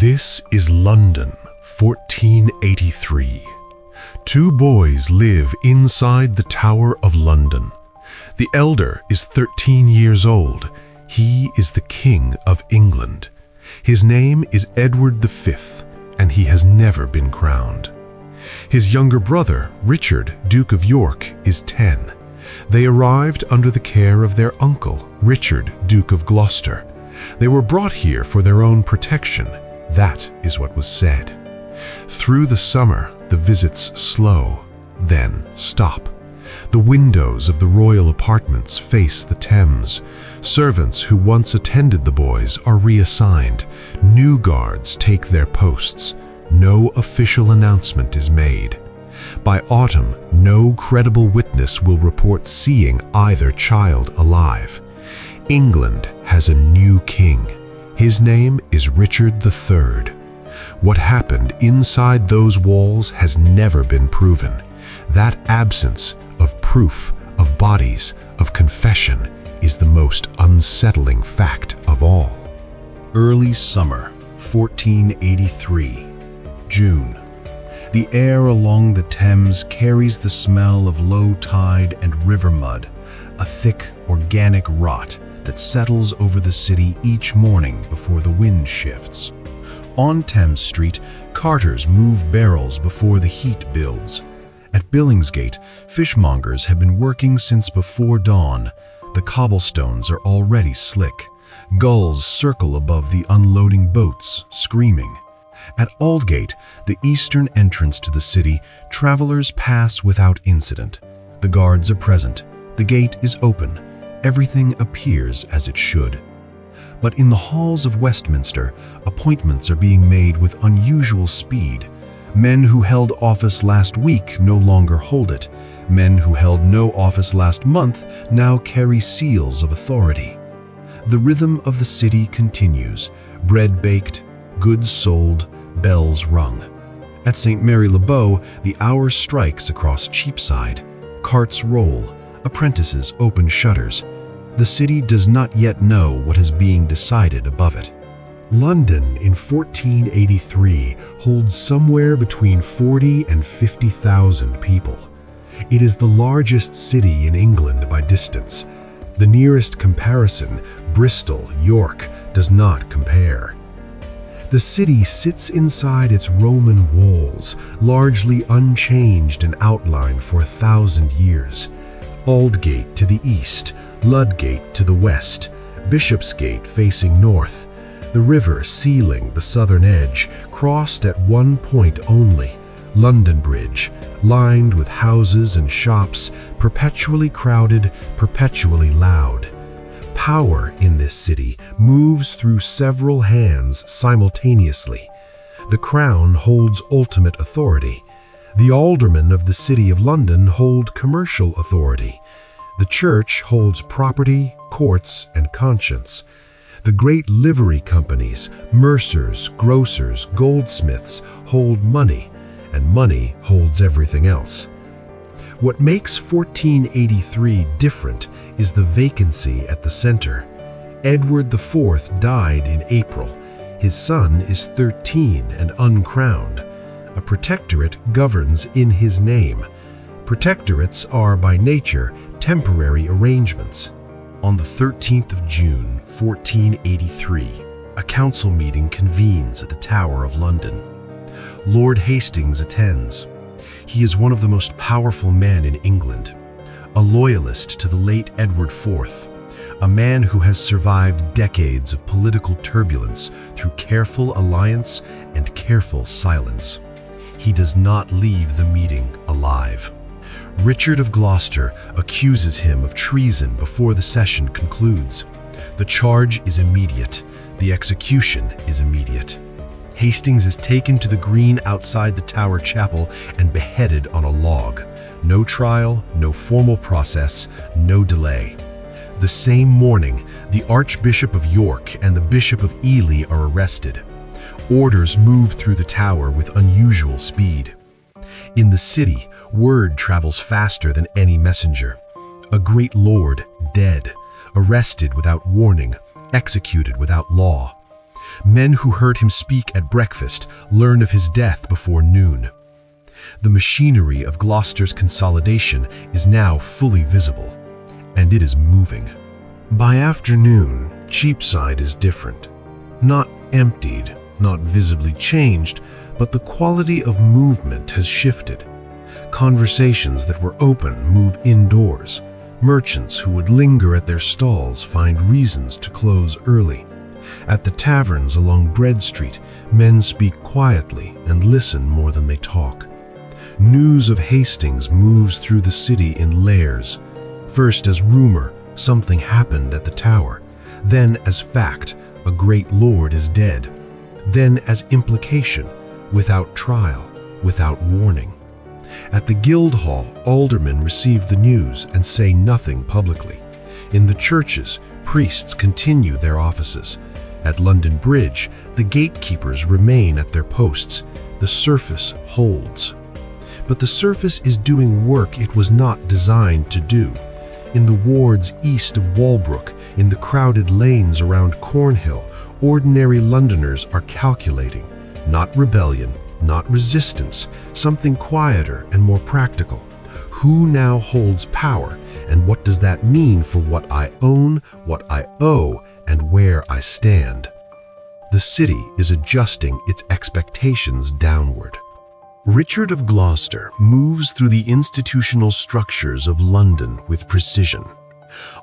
This is London, 1483. Two boys live inside the Tower of London. The elder is 13 years old. He is the King of England. His name is Edward V, and he has never been crowned. His younger brother, Richard, Duke of York, is 10. They arrived under the care of their uncle, Richard, Duke of Gloucester. They were brought here for their own protection. That is what was said. Through the summer, the visits slow, then stop. The windows of the royal apartments face the Thames. Servants who once attended the boys are reassigned. New guards take their posts. No official announcement is made. By autumn, no credible witness will report seeing either child alive. England has a new king. His name is Richard III. What happened inside those walls has never been proven. That absence of proof, of bodies, of confession is the most unsettling fact of all. Early summer, 1483. June. The air along the Thames carries the smell of low tide and river mud, a thick, organic rot that settles over the city each morning before the wind shifts. On Thames Street, carters move barrels before the heat builds. At Billingsgate, fishmongers have been working since before dawn. The cobblestones are already slick. Gulls circle above the unloading boats, screaming. At Aldgate, the eastern entrance to the city, travelers pass without incident. The guards are present. The gate is open. Everything appears as it should. But in the halls of Westminster, appointments are being made with unusual speed. Men who held office last week no longer hold it. Men who held no office last month now carry seals of authority. The rhythm of the city continues. Bread baked, goods sold, bells rung. At St. Mary-le-Bow, the hour strikes across Cheapside. Carts roll. Apprentices open shutters. The city does not yet know what is being decided above it. London in 1483 holds somewhere between 40 and 50,000 people. It is the largest city in England by distance. The nearest comparison, Bristol, York, does not compare. The city sits inside its Roman walls, largely unchanged in outline for 1,000 years. Aldgate to the east, Ludgate to the west, Bishopsgate facing north. The river sealing the southern edge, crossed at one point only. London Bridge, lined with houses and shops, perpetually crowded, perpetually loud. Power in this city moves through several hands simultaneously. The Crown holds ultimate authority. The aldermen of the City of London hold commercial authority. The Church holds property, courts, and conscience. The great livery companies, mercers, grocers, goldsmiths hold money, and money holds everything else. What makes 1483 different is the vacancy at the center. Edward IV died in April. His son is 13 and uncrowned. A protectorate governs in his name. Protectorates are by nature temporary arrangements. On the 13th of June, 1483, a council meeting convenes at the Tower of London. Lord Hastings attends. He is one of the most powerful men in England, a loyalist to the late Edward IV, a man who has survived decades of political turbulence through careful alliance and careful silence. He does not leave the meeting alive. Richard of Gloucester accuses him of treason before the session concludes. The charge is immediate. The execution is immediate. Hastings is taken to the green outside the Tower Chapel and beheaded on a log. No trial, no formal process, no delay. The same morning, the Archbishop of York and the Bishop of Ely are arrested. Orders move through the tower with unusual speed. In the city, word travels faster than any messenger. A great lord dead, arrested without warning, executed without law. Men who heard him speak at breakfast learn of his death before noon. The machinery of Gloucester's consolidation is now fully visible, and it is moving. By afternoon, Cheapside is different. Not emptied, not visibly changed, but the quality of movement has shifted. Conversations that were open move indoors. Merchants who would linger at their stalls find reasons to close early. At the taverns along Bread Street, men speak quietly and listen more than they talk. News of Hastings moves through the city in layers. First as rumor, something happened at the tower. Then as fact, a great lord is dead. Then as implication, without trial, without warning. At the Guildhall, aldermen receive the news and say nothing publicly. In the churches, priests continue their offices. At London Bridge, the gatekeepers remain at their posts. The surface holds. But the surface is doing work it was not designed to do. In the wards east of Walbrook, in the crowded lanes around Cornhill, ordinary Londoners are calculating. Not rebellion, not resistance, something quieter and more practical. Who now holds power, and what does that mean for what I own, what I owe, and where I stand? The city is adjusting its expectations downward. Richard of Gloucester moves through the institutional structures of London with precision.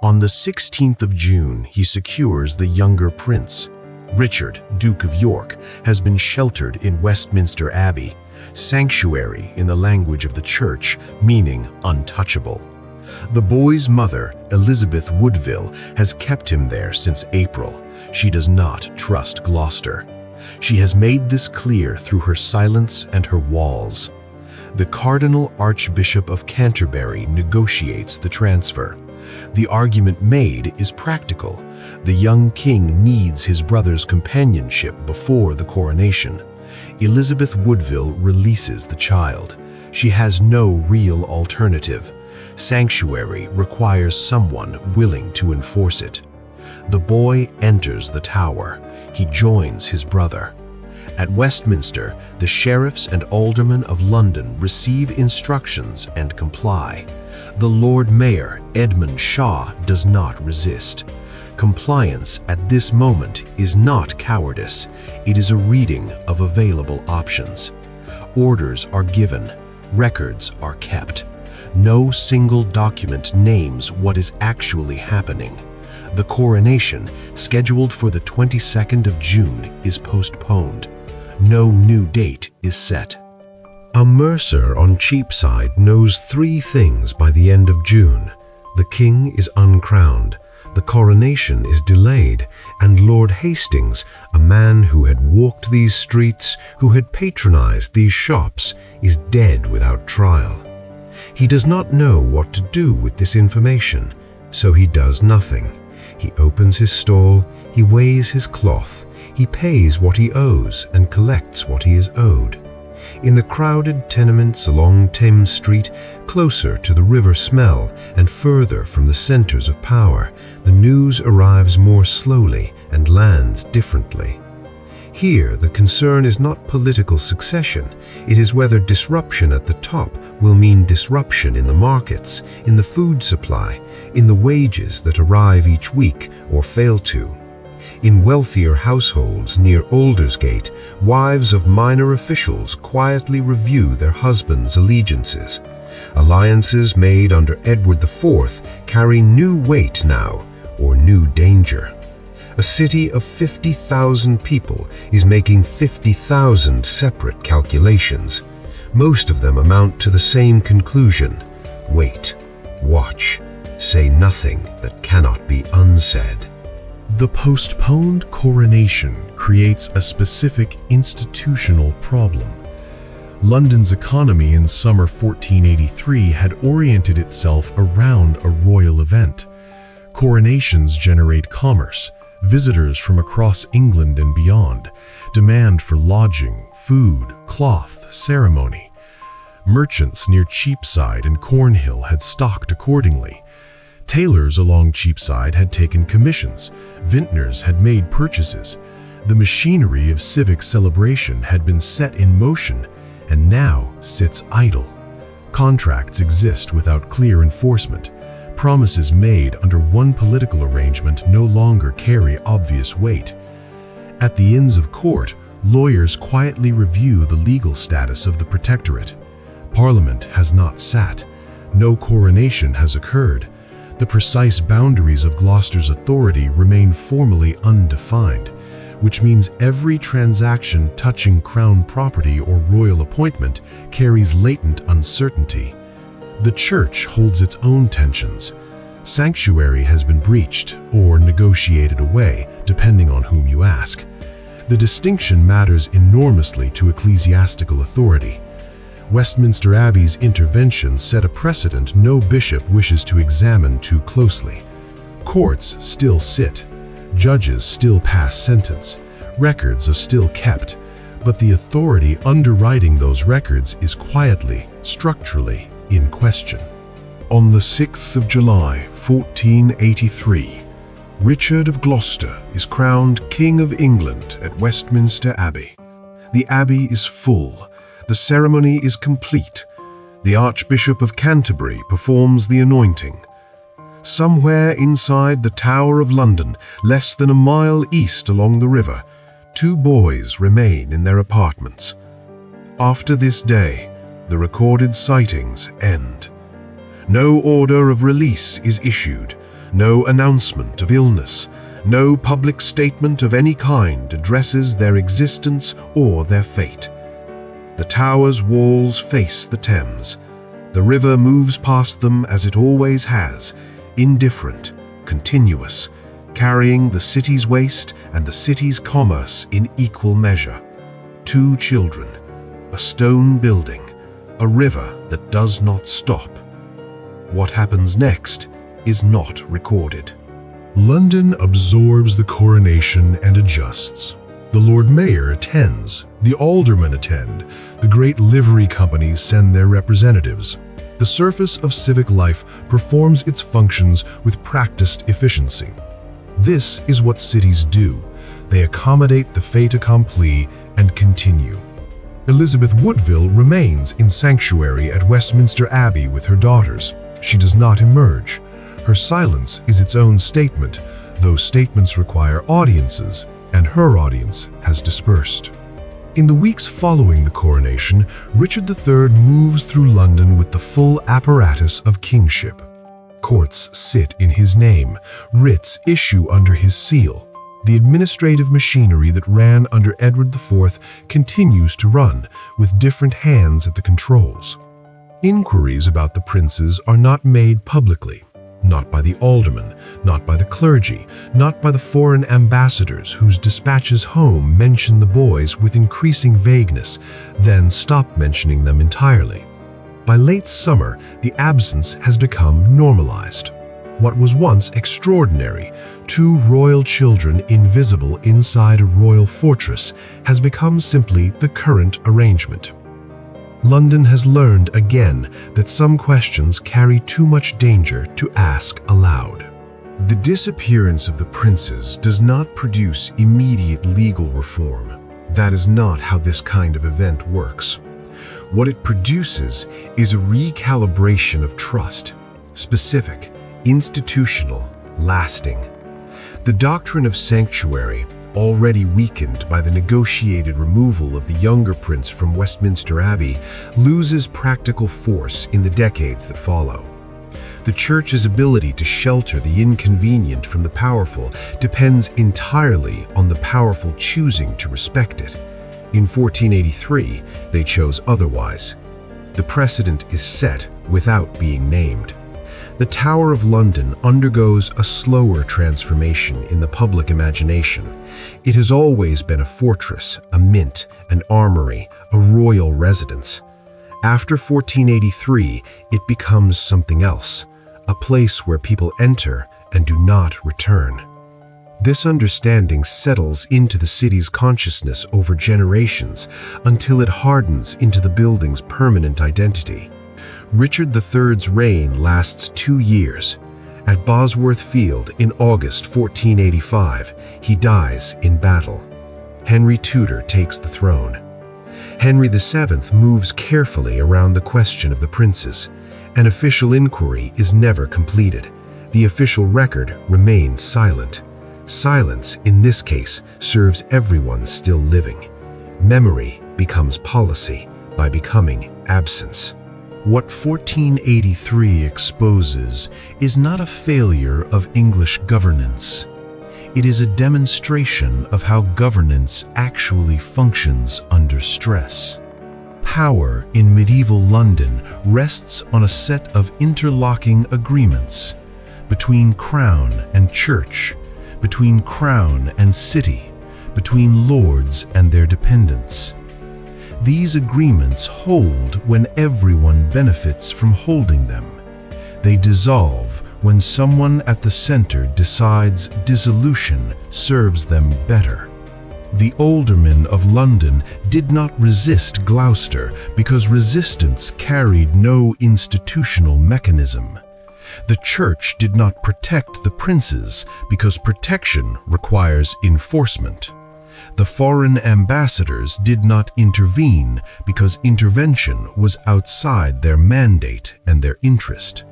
On the 16th of June, he secures the younger prince. Richard, Duke of York, has been sheltered in Westminster Abbey, sanctuary in the language of the church, meaning untouchable. The boy's mother, Elizabeth Woodville, has kept him there since April. She does not trust Gloucester. She has made this clear through her silence and her walls. The Cardinal Archbishop of Canterbury negotiates the transfer. The argument made is practical. The young king needs his brother's companionship before the coronation. Elizabeth Woodville releases the child. She has no real alternative. Sanctuary requires someone willing to enforce it. The boy enters the tower. He joins his brother. At Westminster, the sheriffs and aldermen of London receive instructions and comply. The Lord Mayor, Edmund Shaw, does not resist. Compliance at this moment is not cowardice. It is a reading of available options. Orders are given. Records are kept. No single document names what is actually happening. The coronation, scheduled for the 22nd of June, is postponed. No new date is set. A mercer on Cheapside knows 3 things by the end of June. The king is uncrowned, the coronation is delayed, and Lord Hastings, a man who had walked these streets, who had patronized these shops, is dead without trial. He does not know what to do with this information, so he does nothing. He opens his stall, he weighs his cloth, he pays what he owes and collects what he is owed. In the crowded tenements along Thames Street, closer to the river Smell and further from the centers of power, the news arrives more slowly and lands differently. Here, the concern is not political succession. It is whether disruption at the top will mean disruption in the markets, in the food supply, in the wages that arrive each week or fail to. In wealthier households near Aldersgate, wives of minor officials quietly review their husbands' allegiances. Alliances made under Edward IV carry new weight now, or new danger. A city of 50,000 people is making 50,000 separate calculations. Most of them amount to the same conclusion. Wait, watch, say nothing that cannot be unsaid. The postponed coronation creates a specific institutional problem. London's economy in summer 1483 had oriented itself around a royal event. Coronations generate commerce, visitors from across England and beyond, demand for lodging, food, cloth, ceremony. Merchants near Cheapside and Cornhill had stocked accordingly. Tailors along Cheapside had taken commissions. Vintners had made purchases. The machinery of civic celebration had been set in motion and now sits idle. Contracts exist without clear enforcement. Promises made under one political arrangement no longer carry obvious weight. At the Inns of Court, lawyers quietly review the legal status of the protectorate. Parliament has not sat. No coronation has occurred. The precise boundaries of Gloucester's authority remain formally undefined, which means every transaction touching crown property or royal appointment carries latent uncertainty. The church holds its own tensions. Sanctuary has been breached or negotiated away, depending on whom you ask. The distinction matters enormously to ecclesiastical authority. Westminster Abbey's intervention set a precedent no bishop wishes to examine too closely. Courts still sit. Judges still pass sentence. Records are still kept. But the authority underwriting those records is quietly, structurally, in question. On the 6th of July, 1483, Richard of Gloucester is crowned King of England at Westminster Abbey. The abbey is full. The ceremony is complete. The Archbishop of Canterbury performs the anointing. Somewhere inside the Tower of London, less than a mile east along the river, 2 boys remain in their apartments. After this day, the recorded sightings end. No order of release is issued, no announcement of illness, no public statement of any kind addresses their existence or their fate. The tower's walls face the Thames. The river moves past them as it always has, indifferent, continuous, carrying the city's waste and the city's commerce in equal measure. 2 children, a stone building, a river that does not stop. What happens next is not recorded. London absorbs the coronation and adjusts. The Lord Mayor attends, the aldermen attend, the great livery companies send their representatives. The surface of civic life performs its functions with practiced efficiency. This is what cities do. They accommodate the fait accompli and continue. Elizabeth Woodville remains in sanctuary at Westminster Abbey with her daughters. She does not emerge. Her silence is its own statement. Those statements require audiences, and her audience has dispersed. In the weeks following the coronation, Richard III moves through London with the full apparatus of kingship. Courts sit in his name, writs issue under his seal. The administrative machinery that ran under Edward IV continues to run, with different hands at the controls. Inquiries about the princes are not made publicly. Not by the aldermen, not by the clergy, not by the foreign ambassadors whose dispatches home mention the boys with increasing vagueness, then stop mentioning them entirely. By late summer, the absence has become normalized. What was once extraordinary, 2 royal children invisible inside a royal fortress, has become simply the current arrangement. London has learned again that some questions carry too much danger to ask aloud. The disappearance of the princes does not produce immediate legal reform. That is not how this kind of event works. What it produces is a recalibration of trust, specific, institutional, lasting. The doctrine of sanctuary, already weakened by the negotiated removal of the younger prince from Westminster Abbey, loses practical force in the decades that follow. The Church's ability to shelter the inconvenient from the powerful depends entirely on the powerful choosing to respect it. In 1483, they chose otherwise. The precedent is set without being named. The Tower of London undergoes a slower transformation in the public imagination. It has always been a fortress, a mint, an armory, a royal residence. After 1483, it becomes something else, a place where people enter and do not return. This understanding settles into the city's consciousness over generations until it hardens into the building's permanent identity. Richard III's reign lasts 2 years. At Bosworth Field in August 1485, he dies in battle. Henry Tudor takes the throne. Henry VII moves carefully around the question of the princes. An official inquiry is never completed. The official record remains silent. Silence, in this case, serves everyone still living. Memory becomes policy by becoming absence. What 1483 exposes is not a failure of English governance. It is a demonstration of how governance actually functions under stress. Power in medieval London rests on a set of interlocking agreements between crown and church, between crown and city, between lords and their dependents. These agreements hold when everyone benefits from holding them. They dissolve when someone at the center decides dissolution serves them better. The aldermen of London did not resist Gloucester because resistance carried no institutional mechanism. The church did not protect the princes because protection requires enforcement. The foreign ambassadors did not intervene because intervention was outside their mandate and their interest.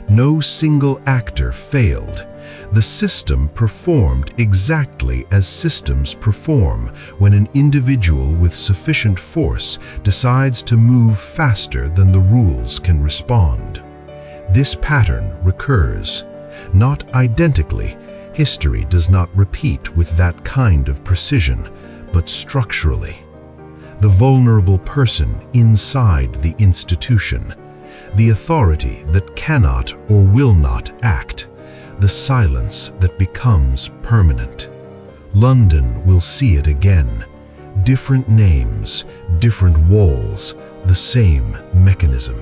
No single actor failed. The system performed exactly as systems perform when an individual with sufficient force decides to move faster than the rules can respond. This pattern recurs. Not identically, history does not repeat with that kind of precision, but structurally. The vulnerable person inside the institution, the authority that cannot or will not act, the silence that becomes permanent. London will see it again. Different names, different walls, the same mechanism.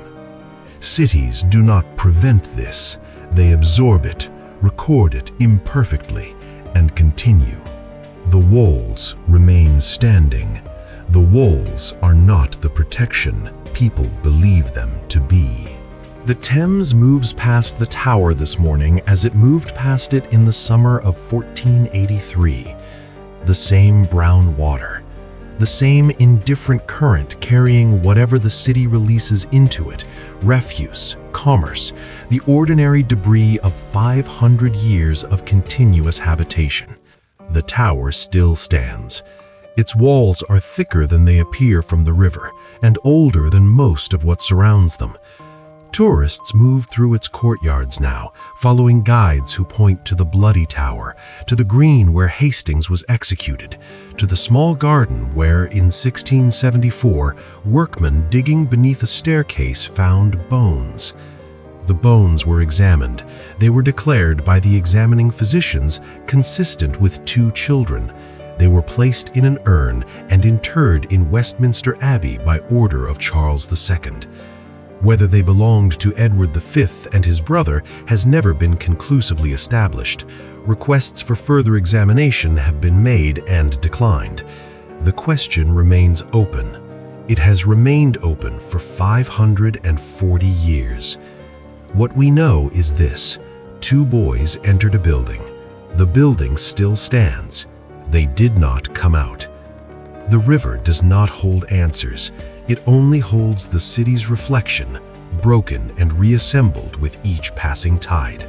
Cities do not prevent this. They absorb it, record it imperfectly, and continue. The walls remain standing. The walls are not the protection people believe them to be. The Thames moves past the tower this morning as it moved past it in the summer of 1483. The same brown water, the same indifferent current carrying whatever the city releases into it, refuse, commerce, the ordinary debris of 500 years of continuous habitation. The tower still stands. Its walls are thicker than they appear from the river, and older than most of what surrounds them. Tourists move through its courtyards now, following guides who point to the bloody tower, to the green where Hastings was executed, to the small garden where, in 1674, workmen digging beneath a staircase found bones. The bones were examined. They were declared by the examining physicians consistent with 2 children. They were placed in an urn and interred in Westminster Abbey by order of Charles II. Whether they belonged to Edward V and his brother has never been conclusively established. Requests for further examination have been made and declined. The question remains open. It has remained open for 540 years. What we know is this: 2 boys entered a building. The building still stands. They did not come out. The river does not hold answers. It only holds the city's reflection, broken and reassembled with each passing tide.